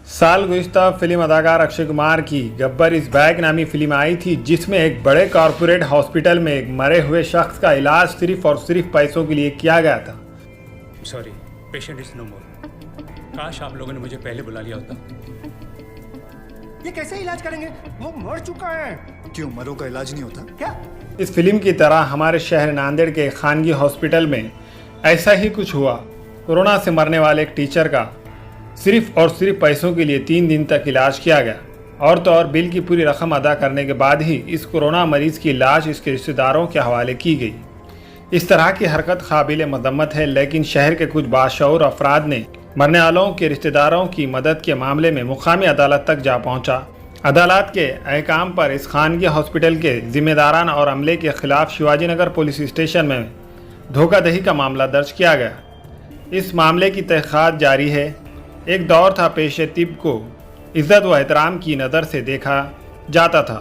साल गुज़िश्ता फिल्म अदाकार अक्षय कुमार की गब्बर इज़ बैक नामी फिल्म आई थी, जिसमें एक बड़े कॉरपोरेट हॉस्पिटल में एक मरे हुए शख्स का इलाज सिर्फ और सिर्फ पैसों के लिए किया गया था। सॉरी, पेशेंट इज नो मोर। काश आप लोगों ने मुझे पहले बुला लिया होता। ये कैसे इलाज करेंगे? वो मर चुका है। क्यों, मरों का इलाज नहीं होता क्या? इस फिल्म की तरह हमारे शहर नांदेड़ के खानगी हॉस्पिटल में ऐसा ही कुछ हुआ। कोरोना से मरने वाले एक टीचर का सिर्फ और सिर्फ पैसों के लिए 3 दिन तक इलाज किया गया। और तो और बिल की पूरी रकम अदा करने के बाद ही इस कोरोना मरीज की लाश इसके रिश्तेदारों के हवाले की गई। इस तरह की हरकत काबिल मजम्मत है, लेकिन शहर के कुछ बाशऊर अफराद ने मरने वालों के रिश्तेदारों की मदद के मामले में मुकामी अदालत तक जा पहुंचा। अदालत के अहकाम पर इस खानगी हॉस्पिटल के जिम्मेदारान और अमले के खिलाफ शिवाजी नगर पुलिस स्टेशन में धोखाधड़ी का मामला दर्ज किया गया। इस मामले की तहकीकात जारी है। एक दौर था पेशे तिब को इज़्ज़त व एहतराम की नज़र से देखा जाता था,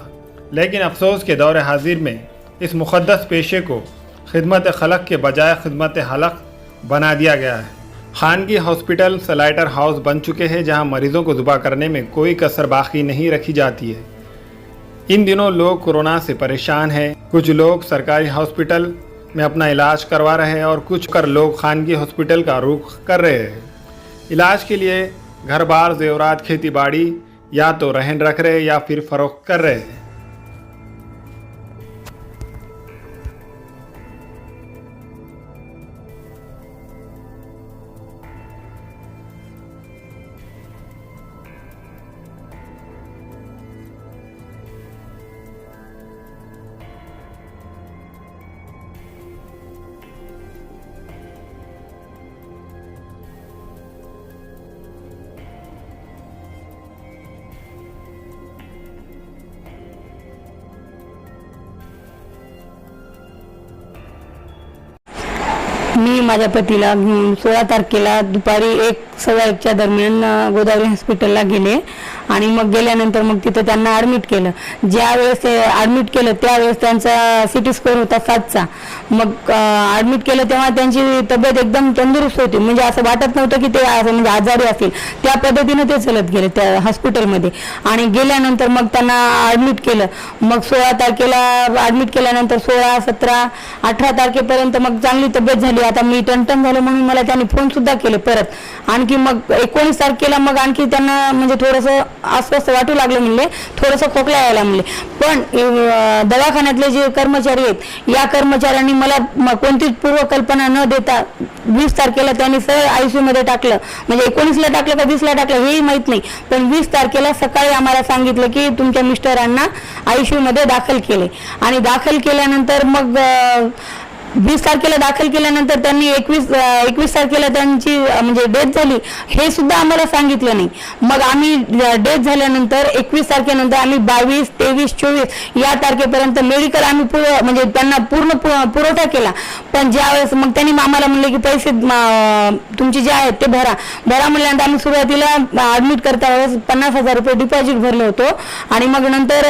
लेकिन अफसोस के दौर हाजिर में इस मुक़द्दस पेशे को खिदमत खलक के बजाय खिदमत हलक बना दिया गया है। खानगी हॉस्पिटल स्लाइटर हाउस बन चुके हैं, जहां मरीजों को ज़ुबा करने में कोई कसर बाकी नहीं रखी जाती है। इन दिनों लोग कोरोना से परेशान हैं। कुछ लोग सरकारी हॉस्पिटल में अपना इलाज करवा रहे हैं और कुछ कर लोग खानगी हॉस्पिटल का रुख कर रहे हैं। इलाज के लिए घर बार जेवरात खेती बाड़ी या तो रहन रख रहे या फिर फ़रोख्त कर रहे हैं। मी माझ्या पतीला 16 तारखेला दुपारी 1:15च्या दरम्यान गोदावरी हॉस्पिटलला गेले आणि मग गेल्यानंतर मग तिथं त्यांना ॲडमिट केलं। ज्या वेळेस ॲडमिट केलं त्यावेळेस त्यांचा सिटी स्कोर होता 7चा। मग ॲडमिट केलं तेव्हा त्यांची तब्येत एकदम तंदुरुस्त होती, म्हणजे असं वाटत नव्हतं की ते म्हणजे आजारी असतील। त्या पद्धतीने ते चलत गेले त्या हॉस्पिटलमध्ये आणि गेल्यानंतर मग त्यांना ॲडमिट केलं। मग 16 तारखेला ॲडमिट केल्यानंतर 16, 17, 18 तारखेपर्यंत मग चांगली तब्येत झाली। आता मी टणटण झालं म्हणून मला त्यांनी फोन सुद्धा केले परत। आणखी मग 19 तारखेला मग आणखी त्यांना म्हणजे थोडंसं अस्वस्थ वाटू लागलं, म्हणले थोडंसं खोकला यायला म्हणले। पण दवाखान्यातले जे कर्मचारी आहेत या कर्मचाऱ्यांनी मला कोणतीच पूर्वकल्पना न देता 20 तारखेला त्यांनी सरळ आयसीयू मध्ये टाकलं। म्हणजे 19ला टाकलं का 20ला टाकलं हेही माहित नाही, पण 20 तारखेला सकाळी आम्हाला सांगितलं की तुमच्या मिस्टरांना आयसीयू मध्ये दाखल केले। आणि दाखल केल्यानंतर मग 20 तारखेला दाखल केल्यानंतर त्यांनी 21 तारखेला त्यांची म्हणजे डेथ झाली हे सुद्धा आम्हाला सांगितलं नाही। मग आम्ही डेथ झाल्यानंतर 21 तारखेनंतर आम्ही 22, 23, 24 या तारखेपर्यंत मेडिकल आम्ही म्हणजे त्यांना पूर्ण पुरवठा केला। पण ज्यावेळेस मग त्यांनी आम्हाला म्हणले की पैसे तुमचे जे आहेत ते भरा म्हणल्यानंतर आम्ही सुरुवातीला ॲडमिट करता वेळेस 50,000 रुपये डिपॉझिट भरले होतो आणि मग नंतर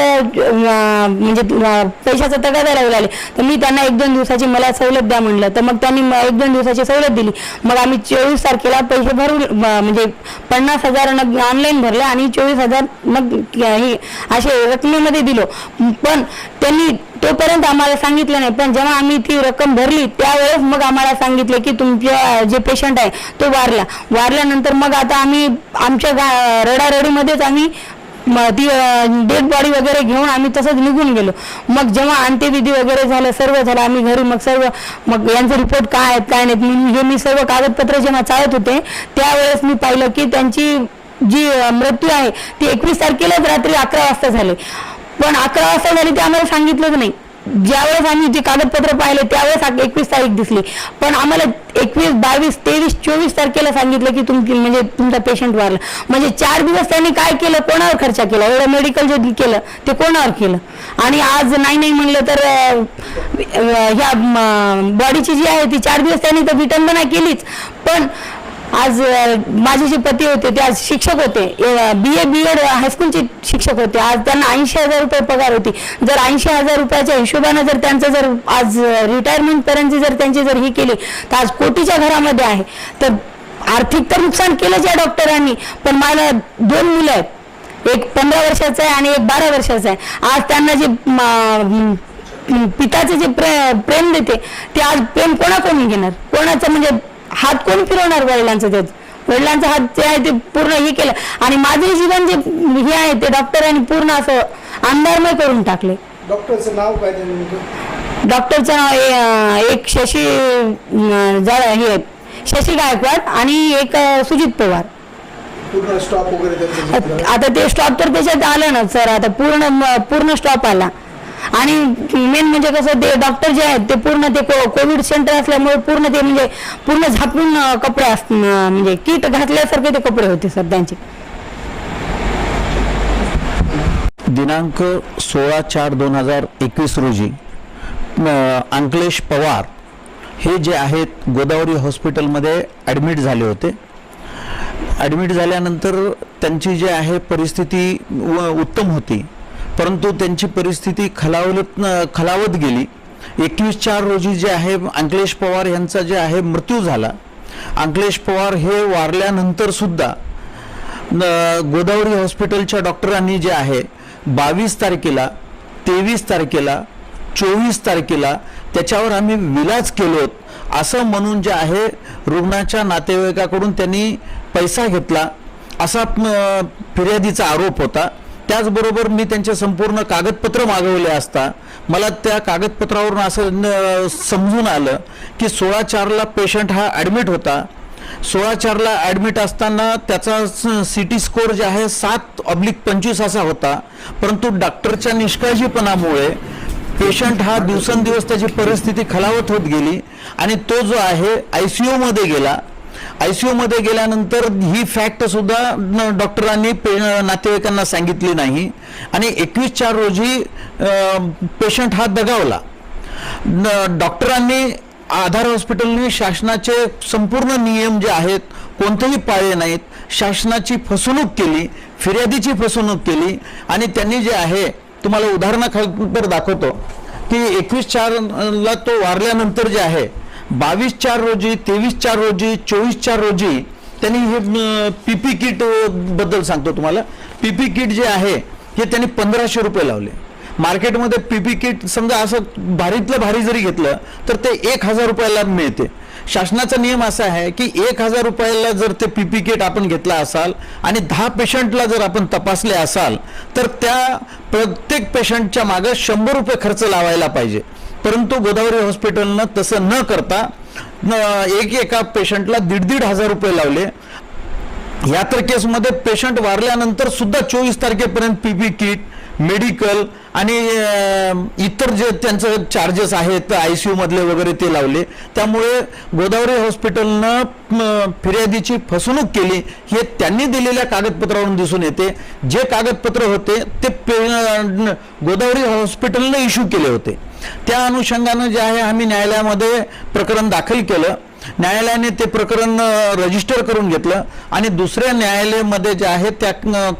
म्हणजे पैशाचा तगादा लावला आले। तर मी त्यांना 1-2 दिवसाची मला सवलत द्या म्हणलं, तर मग त्यांनी 1-2 दिवसाची सवलत दिली। मग आम्ही 24 तारखेला पैसे भरू म्हणजे 50,000 ऑनलाईन भरले आणि 24,000 मग असे रकमेमध्ये दिलो। पण त्यांनी तोपर्यंत आम्हाला सांगितलं नाही। पण जेव्हा आम्ही ती रक्कम भरली त्यावेळेस मग आम्हाला सांगितले की तुमच्या जे पेशंट आहे तो वारल्यानंतर मग आता आम्ही आमच्या रडारडीमध्येच आम्ही ती डेड बॉडी वगैरे घेऊन आम्ही तसंच निघून गेलो। मग जेव्हा अंत्यविधी वगैरे झालं, सर्व झालं, आम्ही घरी मग यांचे रिपोर्ट काय आहेत काय नाहीत हे मी सर्व कागदपत्र जेव्हा चाळत होते त्यावेळेस मी पाहिलं की त्यांची जी मृत्यू आहे ती 21 तारखेलाच रात्री 11 वाजता झाली। पण 11 वाजता झाली ते आम्हाला सांगितलंच नाही। ज्यावेळेस आम्ही जे कागदपत्र पाहिले त्यावेळेस 21 तारीख दिसली, पण आम्हाला 21, 22, 23, 24 तारखेला सांगितलं की तुमचा पेशंट वारला। म्हणजे 4 दिवस त्यांनी काय केलं, कोणावर खर्च केला, एवढं मेडिकल जे केलं ते कोणावर केलं। आणि आज नाही म्हणलं तर ह्या बॉडीची जी आहे ती 4 दिवस त्यांनी तर विटंबना केलीच। पण आज माझे जे पती होते ते आज शिक्षक होते, BA BEd हायस्कूलचे शिक्षक होते। आज त्यांना 80,000 रुपये पगार होती। जर 80,000 रुपयाच्या हिशोबाने जर त्यांचं जर आज रिटायरमेंट पर्यंत जर त्यांची जर ही केली तर आज कोटीच्या घरामध्ये आहे। तर आर्थिक तर नुकसान केलंच या डॉक्टरांनी, पण मला 2 मुलं आहेत, एक 15 वर्षाचा आहे आणि एक 12 वर्षाचा आहे. आज त्यांना जे पिताचे जे प्रेम देते ते आज प्रेम कोणाकडून घेणार, कोणाचं म्हणजे हात कोण फिरवणार वडिलांचं, त्याच वडिलांचा हात जे आहे ते पूर्ण हे केलं आणि माझे जीवन जे हे आहे ते डॉक्टरांनी पूर्ण असं अंधारमय करून टाकले. डॉक्टरचं नाव काय ते नेमकं? डॉक्टरचं नाव एक शशी गायकवाड आणि एक सुजित पवार. पूर्ण स्टॉप वगैरे त्यांचं आता ते स्टॉप तर त्याच्यात आलं ना सर, आता पूर्ण स्टॉप आला. आणि मेन म्हणजे कसं ते डॉक्टर जे आहेत ते पूर्ण ते कोविड सेंटर असल्यामुळे पूर्ण ते म्हणजे पूर्ण झाकून कपडे म्हणजे किट घातल्यासारखे ते कपडे होते सर त्यांचे. दिनांक 16/4/2021 रोजी अंकलेश पवार हे जे आहेत गोदावरी हॉस्पिटलमध्ये ॲडमिट झाले होते. ॲडमिट झाल्यानंतर त्यांची जी आहे परिस्थिती उत्तम होती, परंतु त्यांची परिस्थिती खालावत गेली. 21/4 रोजी जे आहे अंकलेश पवार यांचा जे आहे मृत्यू झाला. अंकलेश पवार हे वारल्यानंतर सुद्धा गोदावरी हॉस्पिटलच्या डॉक्टरांनी जे आहे 22 तारखेला, 23 तारखेला, 24 तारखेला त्याच्यावर आम्ही विलाज केलो असं म्हणून जे आहे रुग्णाच्या नातेवाईकाकडून त्यांनी पैसा घेतला असा फिर्यादीचा आरोप होता. त्याचबरोबर मी त्यांचे संपूर्ण कागदपत्र मागवले असता मला त्या कागदपत्रावरून असं समजून आलं की 16/4ला पेशंट हा ॲडमिट होता. 16/4ला ॲडमिट असताना त्याचा CT स्कोअर जे आहे 7/25 असा होता, परंतु डॉक्टरच्या निष्काळजीपणामुळे पेशंट हा दिवसेंदिवस त्याची परिस्थिती खालावत होत गेली आणि तो जो आहे ICU मध्ये गेला. ICU मध्ये गेल्यानंतर ही फॅक्ट सुद्धा डॉक्टरांनी नातेवाईकांना सांगितली नाही आणि 21/4 रोजी पेशंट हा दगावला. डॉक्टरांनी आधार हॉस्पिटलने शासनाचे संपूर्ण नियम जे आहेत कोणतेही पाळले नाहीत. शासनाची फसवणूक केली, फिर्यादीची फसवणूक केली आणि त्यांनी जे आहे तुम्हाला उदाहरणाखातर दाखवतो की 21/4ला तो वारल्यानंतर जे आहे 22/4 रोजी, 23/4 रोजी, 24/4 रोजी त्यांनी हे PP किट बद्दल सांगतो तुम्हाला. PP किट जे आहे हे त्यांनी 1500 रुपये लावले. मार्केटमध्ये PP किट समजा असं भारीतलं भारी जरी घेतलं तर ते 1000 रुपयाला मिळते. शासनाचा नियम असा आहे की 1000 रुपयाला जर ते PP किट आपण घेतला असाल आणि 10 पेशंटला जर आपण तपासले असाल तर त्या प्रत्येक पेशंटच्या मागे 100 रुपये खर्च लावायला पाहिजे. परंतु गोदावरी हॉस्पिटलनं तसं न करता एका पेशंटला 1,500 रुपये लावले. या तर केसमध्ये पेशंट वारल्यानंतर सुद्धा 24 तारखेपर्यंत PP किट, मेडिकल आणि इतर जे त्यांचं चार्जेस आहेत ICU मधले वगैरे ते लावले. त्यामुळे गोदावरी हॉस्पिटलनं फिर्यादीची फसवणूक केली हे त्यांनी दिलेल्या कागदपत्रावरून दिसून येते. जे कागदपत्र होते ते गोदावरी हॉस्पिटलनं इश्यू केले होते. त्या अनुषंगानं जे आहे आम्ही न्यायालयामध्ये प्रकरण दाखल केलं. न्यायालयाने ते प्रकरण रजिस्टर करून घेतलं आणि दुसऱ्या न्यायालयामध्ये जे आहे त्या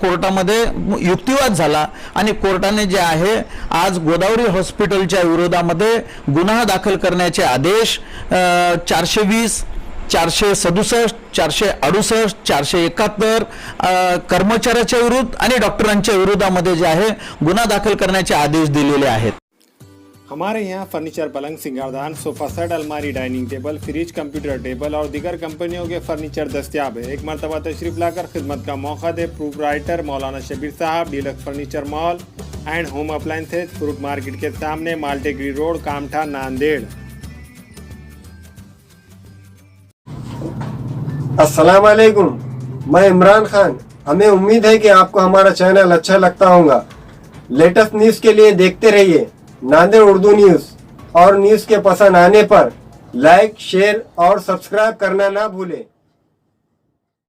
कोर्टामध्ये युक्तिवाद झाला आणि कोर्टाने जे आहे आज गोदावरी हॉस्पिटलच्या विरोधामध्ये गुन्हा दाखल करण्याचे आदेश 420, 467, 468, 471 कर्मचाऱ्याच्या विरुद्ध आणि डॉक्टरांच्या विरोधामध्ये जे आहे गुन्हा दाखल करण्याचे आदेश दिलेले आहेत. हमारे यहाँ फर्नीचर, पलंग, सिंगारदान, सोफा सेट, अलमारी, dining table, fridge, computer table और दीगर कंपनियों के फर्नीचर दस्तियाब है. एक मरतबा तशरीफ लाकर खिदमत का मौका दे. Proprietor Maulana Shabir Sahab, deluxe furniture mall and home appliances, fruit market के सामने, माल्टेगिरी रोड, कामठा, नांदेड़. अस्सलाम वालेकुम, मैं इमरान खान. हमें उम्मीद है कि आपको हमारा चैनल अच्छा लगता होगा. लेटेस्ट न्यूज के लिए देखते रहिए नांदेड़ उर्दू न्यूज और न्यूज के पसंद आने पर लाइक, शेयर और सब्सक्राइब करना ना भूलें.